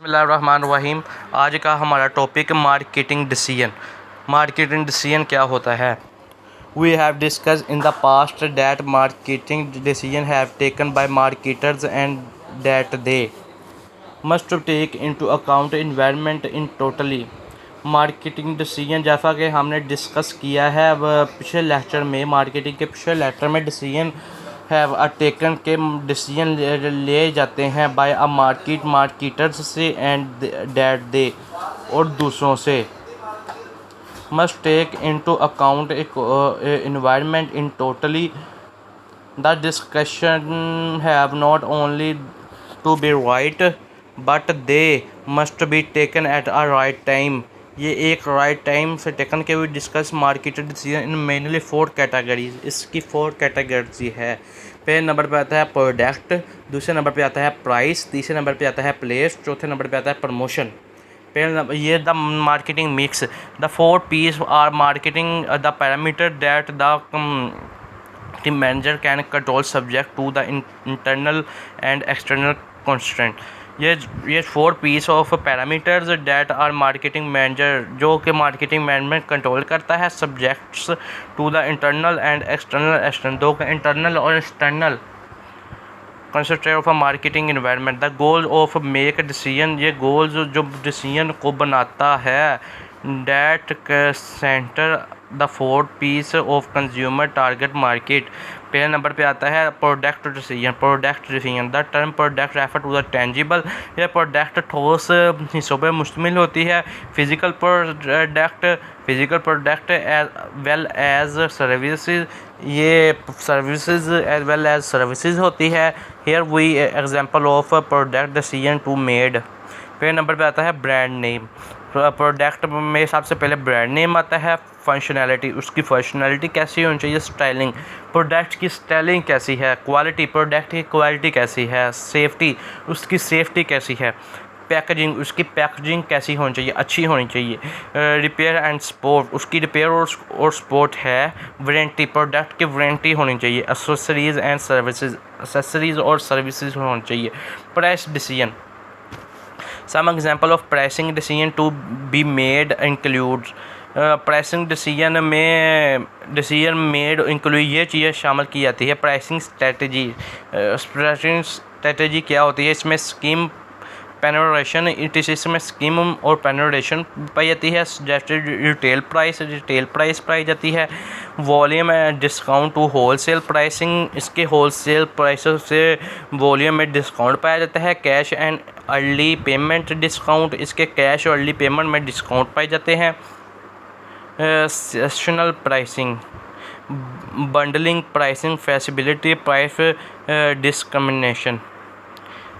बिस्मिल्लाहिर्रहमानिर्रहीम। आज का हमारा topic marketing decision. Marketing decision क्या होता है? We have discuss in the past that marketing decision have taken by marketers and that they must take into account environment in totally. Marketing decision जैसा कि हमने डिस्कस किया है अब पिछले लेक्चर में, मार्केटिंग के पिछले लेक्चर में डिसीजन हैव टेकन के डिसीजन ले जाते हैं बाय अ मार्केटर्स से एंड दैट दे और दूसरों से। Must take into account environment in totally. The discussion have not only to be right but they must be taken at a right time. ये एक right time से taken के हुए discuss marketed decision in mainly 4 categories. इसकी 4 category है। पहले number पे आता है प्रोडक्ट, दूसरे नंबर पे आता है प्राइस, तीसरे नंबर पे आता है प्लेस, चौथे नंबर पे आता है प्रमोशन। पहले नंबर ये the marketing mix. The 4 P's are marketing the parameter that the manager can control subject to the internal and external constraint. ये 4 P's of parameters that are marketing manager, जो कि marketing management control करता है, subjects to the internal and external दो के internal और external constraint of a marketing environment. The goal of make decision, ये goals जो डिसीजन को बनाता है, date centre the 4 P's of consumer target market. पहले नंबर पे आता है product decision. The term product refer to the tangible. यह प्रोडक्ट ठोस हिस्सों पर मुश्तमिल होती है। Physical product as well as services, ये services as well as services होती है। Here we example of product decision to made. पहले नंबर पे आता है ब्रांड नेम। प्रोडक्ट में सबसे पहले ब्रांड नेम आता है। फंक्शनैलिटी, उसकी फंक्शनैलिटी कैसी होनी चाहिए। स्टाइलिंग, प्रोडक्ट की स्टाइलिंग कैसी है। क्वालिटी, प्रोडक्ट की क्वालिटी कैसी है। सेफ्टी, उसकी सेफ्टी कैसी है। पैकेजिंग, उसकी पैकेजिंग कैसी होनी चाहिए, अच्छी होनी चाहिए। रिपेयर एंड सपोर्ट, उसकी रिपेयर और सपोर्ट है। वारंटी, प्रोडक्ट की वारंटी होनी चाहिए। एक्सेसरीज एंड सर्विसेज, एक्सेसरीज और सर्विसेज होनी चाहिए। Price decision, some example of pricing decision to be made includes. Pricing decision में डिसीजन मेड इंक्लूड ये चीज़ें शामिल की जाती है। प्राइसिंग स्ट्रेटजी क्या होती है? इसमें स्कीम पेनोरेशन, इसमें स्कीम और पेनोरेशन पाई जाती है। सजेस्टेड रिटेल प्राइस पाई जाती है। Volume discount to wholesale pricing, इसके होलसेल प्राइस से वॉल्यूम में डिस्काउंट पाया जाता है। Cash and early payment discount, इसके कैश और अर्ली पेमेंट में डिस्काउंट पाए जाते हैं। Seasonal pricing, bundling pricing, flexibility price discrimination.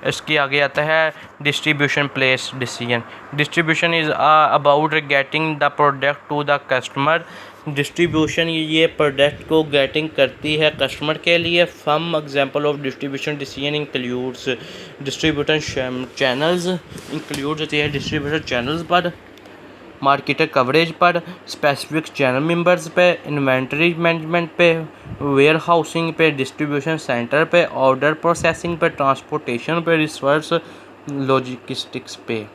इसके आगे आता है distribution place decision. Distribution is about getting the product to the customer. Distribution ये प्रोडक्ट को गेटिंग करती है कस्टमर के लिए। Some example of distribution decision includes distribution channels, include होती है डिस्ट्रीब्यूशन चैनल्स पर, मार्केटर कवरेज पर, स्पेसिफिक चैनल मेंबर्स पे, इन्वेंटरी मैनेजमेंट पे, वेयर हाउसिंग पे, डिस्ट्रीब्यूशन सेंटर पे, ऑर्डर प्रोसेसिंग पे, ट्रांसपोर्टेशन पे, रिसर्च लॉजिस्टिक्स पे।